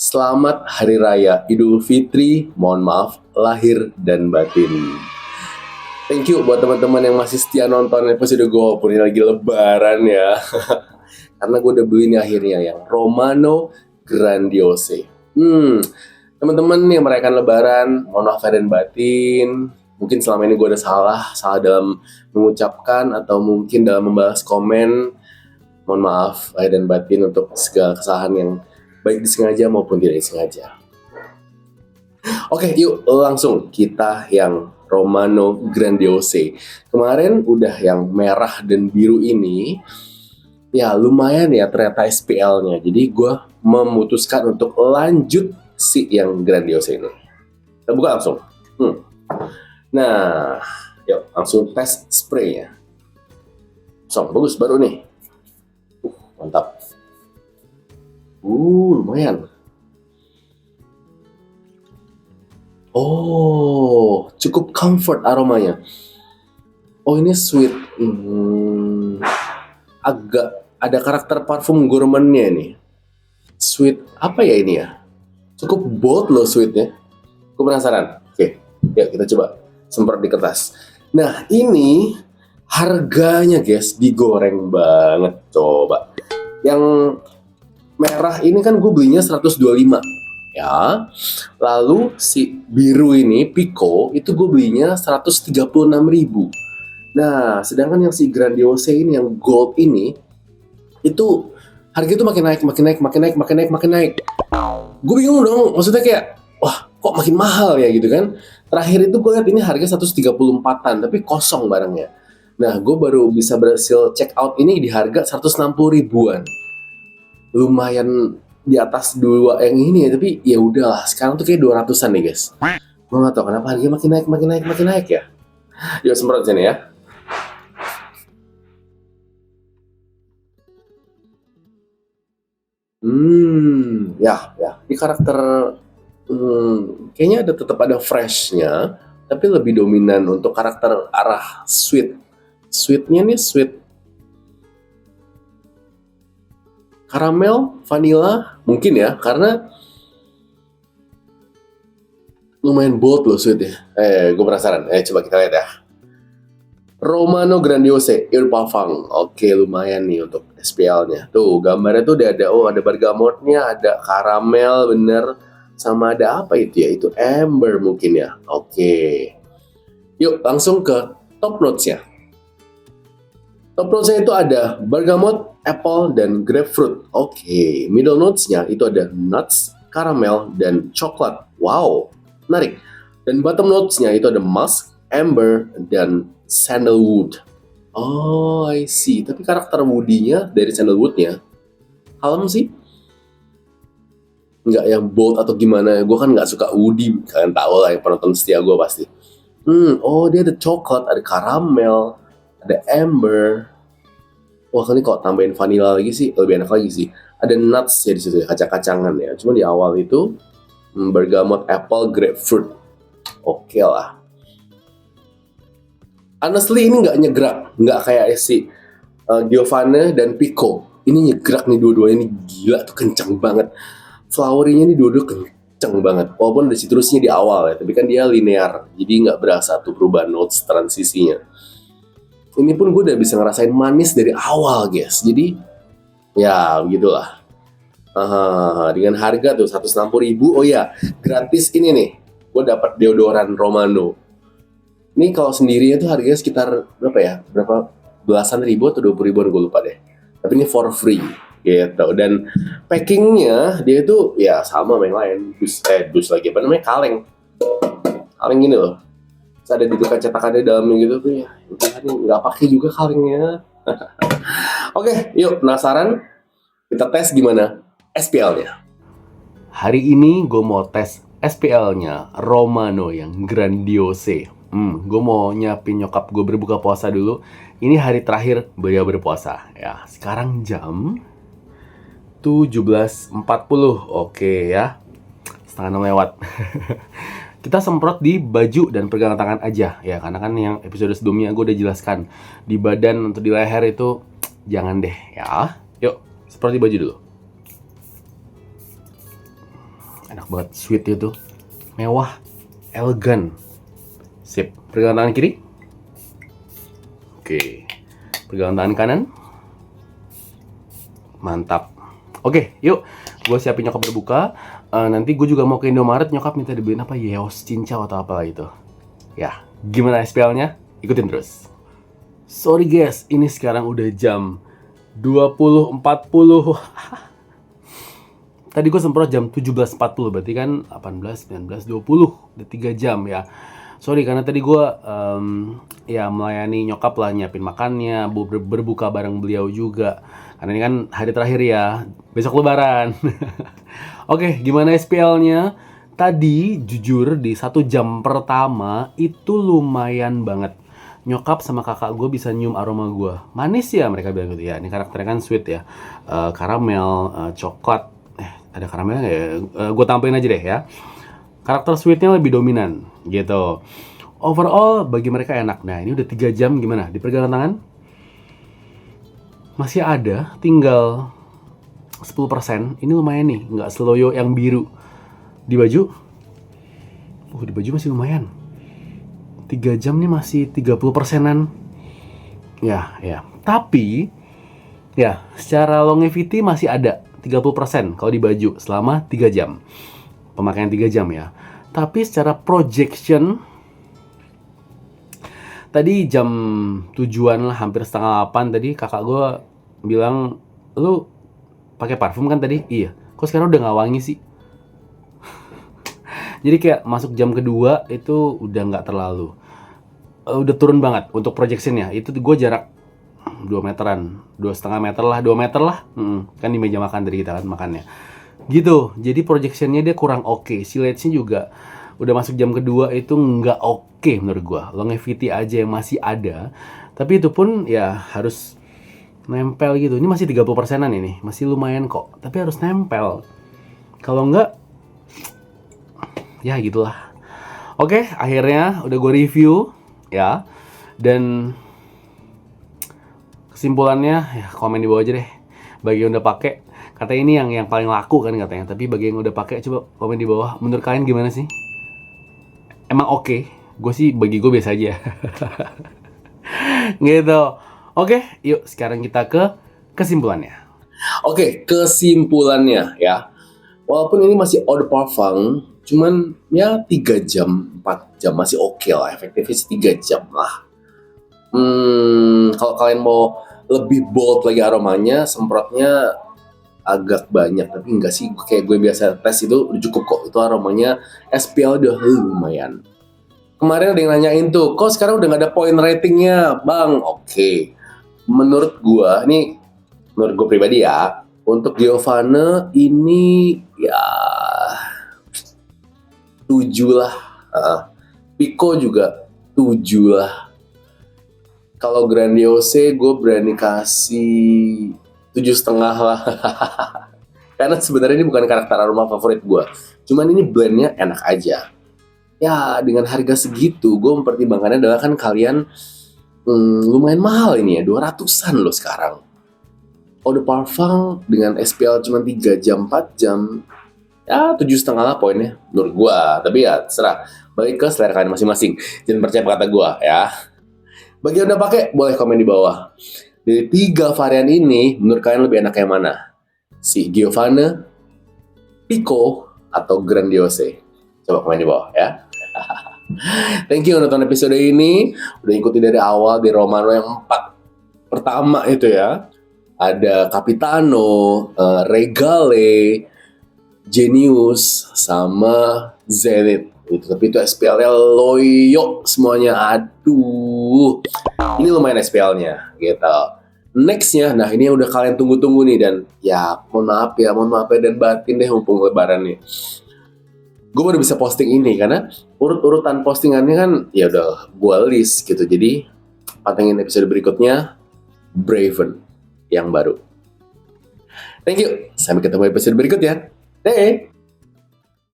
Selamat Hari Raya Idul Fitri, mohon maaf lahir dan batin. Thank you buat teman-teman yang masih setia nonton episode gue walaupun ini lagi lebaran ya. Karena gue udah beli nih akhirnya yang Romano Grandiose. Teman-teman yang merayakan lebaran, mohon maaf lahir dan batin. Mungkin selama ini gue ada salah dalam mengucapkan atau mungkin dalam membalas komen. Mohon maaf lahir dan batin untuk segala kesalahan yang baik disengaja maupun tidak disengaja. Oke, yuk langsung kita yang Romano Grandiose. Kemarin udah yang merah dan biru ini, ya lumayan ya ternyata SPL-nya. Jadi gue memutuskan untuk lanjut si yang Grandiose ini. Kita buka langsung. Nah, yuk langsung tes spray ya. Bagus baru nih. Mantap. Lumayan. Oh, cukup comfort aromanya. Oh, ini sweet. Agak ada karakter parfum gourmandnya nih. Sweet apa ya ini ya? Cukup bold loh sweetnya. Aku penasaran. Oke, yuk kita coba semprot di kertas. Nah, ini harganya guys digoreng banget. Coba. Yang merah ini kan gue belinya 125 ya. Lalu si biru ini Pico itu gue belinya 136.000. Nah, sedangkan yang si Grandiose ini yang gold ini itu harga itu makin naik. Gue bingung dong, maksudnya kayak wah, kok makin mahal ya gitu kan. Terakhir itu gue lihat ini harga 134-an tapi kosong barangnya. Nah, gue baru bisa berhasil check out ini di harga 160 ribuan. Lumayan di atas dua yang ini ya, tapi ya udahlah, sekarang tuh kayak 200-an nih guys. Gue gak tau kenapa harganya makin naik ya. Yuk semprot sini ya. Ya, di karakter kayaknya tetap ada freshnya, tapi lebih dominan untuk karakter arah sweet. Sweetnya nih sweet karamel, vanilla, mungkin ya, karena lumayan bold loh sweetnya. Gue penasaran. Coba kita lihat ya. Romano Grandiose Eau Parfum. Oke, lumayan nih untuk SPL-nya. Tuh, gambarnya tuh udah ada, ada bergamotnya, ada karamel, bener. Sama ada apa itu ya? Itu amber mungkin ya. Oke. Yuk, langsung ke top notes-nya. Top notes-nya itu ada bergamot, apple, dan grapefruit. Oke, middle notes-nya itu ada nuts, caramel, dan coklat. Wow, menarik. Dan bottom notes-nya itu ada musk, amber, dan sandalwood. Oh, I see. Tapi karakter woody-nya dari sandalwood-nya kalem sih. Nggak yang bold atau gimana. Gue kan nggak suka woody. Kalian tahu lah yang penonton setia gue pasti. Oh, dia ada coklat, ada karamel, ada amber. Wah, ini kalau tambahin vanilla lagi sih lebih enak lagi sih. Ada nuts ya di situ, kacang-kacangan ya. Cuma di awal itu bergamot, apple, grapefruit. Oke lah. Honestly ini nggak nyegrak, nggak kayak si Giovanna dan Pico. Ini nyegrak nih dua-duanya, ini gila tuh, kenceng banget. Flowery-nya nih dua-dua kenceng banget. Walaupun ada citrusnya di awal ya, tapi kan dia linear, jadi nggak berasa tuh perubahan notes transisinya. Ini pun gue udah bisa ngerasain manis dari awal guys. Jadi ya begitulah. Dengan harga tuh 160.000. Oh ya, gratis ini nih. Gue dapat deodoran Romano. Ini kalau sendirinya tuh harganya sekitar berapa ya? Berapa belasan ribu atau 20 ribuan, gue lupa deh. Tapi ini for free gitu. Dan packingnya dia itu ya sama sama yang lain. Dus lagi apa namanya, kaleng gini loh. Terus ada di dekat cetakannya dalamnya gitu tuh ya. Nggak pakai juga kalengnya. Oke, yuk penasaran? Kita tes gimana SPL-nya. Hari ini gue mau tes SPL-nya Romano yang Grandiose. Gue mau nyiapin nyokap gue berbuka puasa dulu. Ini hari terakhir beliau berpuasa. Ya, sekarang jam 17.40. Oke ya, setengah 6 lewat. Kita semprot di baju dan pegangan tangan aja ya, karena kan yang episode sebelumnya gue udah jelaskan di badan untuk di leher itu jangan deh ya. Yuk, semprot di baju dulu. Enak banget, sweet itu, mewah, elegan. Sip, pegangan tangan kiri. Oke, pegangan tangan kanan. Mantap. Oke, yuk, gue siapin nyokap berbuka. Nanti gue juga mau ke Indomaret, nyokap minta dibeliin apa, Yeos cincau atau apalah itu. Ya, gimana SPL-nya? Ikutin terus. Sorry guys, ini sekarang udah jam 20.40. Tadi gue semprot jam 17.40, berarti kan 18, 19, 20. Udah 3 jam ya. Sorry karena tadi gue ya melayani nyokap lah, nyiapin makannya, berbuka bareng beliau juga. Karena ini kan hari terakhir ya, besok lebaran. Oke, gimana SPL-nya? Tadi jujur di 1 jam pertama itu lumayan banget. Nyokap sama kakak gue bisa nyium aroma gue. Manis ya mereka bilang gitu ya. Ini karakternya kan sweet ya. Karamel, coklat. Ada karamelnya nggak ya? Gue tampilin aja deh ya. Karakter sweetnya lebih dominan gitu. Overall bagi mereka enak. Nah ini udah 3 jam, gimana? Di pergelangan tangan? Masih ada, tinggal 10%. Ini lumayan nih, nggak seloyo yang biru. Di baju? Di baju masih lumayan. 3 jam nih masih 30%-an. Ya. Tapi, ya secara longevity masih ada 30% kalau di baju selama 3 jam. Pemakaian 3 jam ya. Tapi secara projection, tadi jam 7-an lah, hampir setengah 8 tadi kakak gue bilang, lu pakai parfum kan tadi? Iya. Kok sekarang udah nggak wangi sih? Jadi kayak masuk jam kedua itu udah nggak terlalu, udah turun banget untuk projectionnya. Itu gue jarak 2 meteran, 2,5 meter lah, 2 meter lah. Kan di meja makan dari kita kan makannya. Gitu, jadi projectionnya dia kurang oke. Silhouette-nya juga udah masuk jam kedua itu nggak oke menurut gue. Longevity aja yang masih ada, tapi itu pun ya harus nempel gitu. Ini masih 30%-an ini, masih lumayan kok. Tapi harus nempel. Kalau enggak, ya gitulah. Oke, akhirnya udah gue review ya. Dan kesimpulannya ya komen di bawah aja deh. Bagi yang udah pakai, katanya ini yang paling laku kan katanya. Tapi bagi yang udah pakai coba komen di bawah. Menurut kalian gimana sih? Emang oke? Gue sih bagi gue biasa aja. Gitu. Oke, yuk sekarang kita ke kesimpulannya. Oke, kesimpulannya ya. Walaupun ini masih eau de parfum, cuman ya 3 jam, 4 jam masih oke lah. Efektifnya sih 3 jam lah. Kalau kalian mau lebih bold lagi aromanya, semprotnya agak banyak. Tapi enggak sih, kayak gue biasa tes itu udah cukup kok. Itu aromanya SPL udah lumayan. Kemarin ada yang nanyain tuh, kok sekarang udah gak ada point ratingnya bang? Oke. Menurut gue pribadi ya, untuk Giovanna ini ya 7 lah. Pico juga 7 lah. Kalau Grandiose gue berani kasih 7,5 lah. Karena sebenarnya ini bukan karakter aroma favorit gue. Cuman ini blendnya enak aja. Ya dengan harga segitu gue mempertimbangkannya adalah kan kalian lumayan mahal ini ya, 200-an loh sekarang. Eau de parfum dengan SPL cuma 3 jam, 4 jam, ya 7,5 lah poinnya menurut gua. Tapi ya terserah, balik ke selera kalian masing-masing. Jangan percaya kata gua ya. Bagi yang udah pakai, boleh komen di bawah. Dari 3 varian ini, menurut kalian lebih enak yang mana? Si Giovanna, Pico, atau Grandiose? Coba komen di bawah ya. Thank you udah nonton episode ini. Udah ikuti dari awal di Romano yang 4 pertama itu ya. Ada Capitano, Regale, Genius, sama Zenith. Tapi itu SPL-nya loyo semuanya. Aduh, ini lumayan SPL-nya gitu. Next-nya, nah ini yang udah kalian tunggu-tunggu nih. Dan ya mohon maaf ya dan batin deh mumpung lebaran nih. Gue baru bisa posting ini karena urut-urutan postingannya kan ya udah gue list gitu. Jadi pantengin episode berikutnya, Braven yang baru. Thank you. Sampai ketemu episode berikutnya. Deh.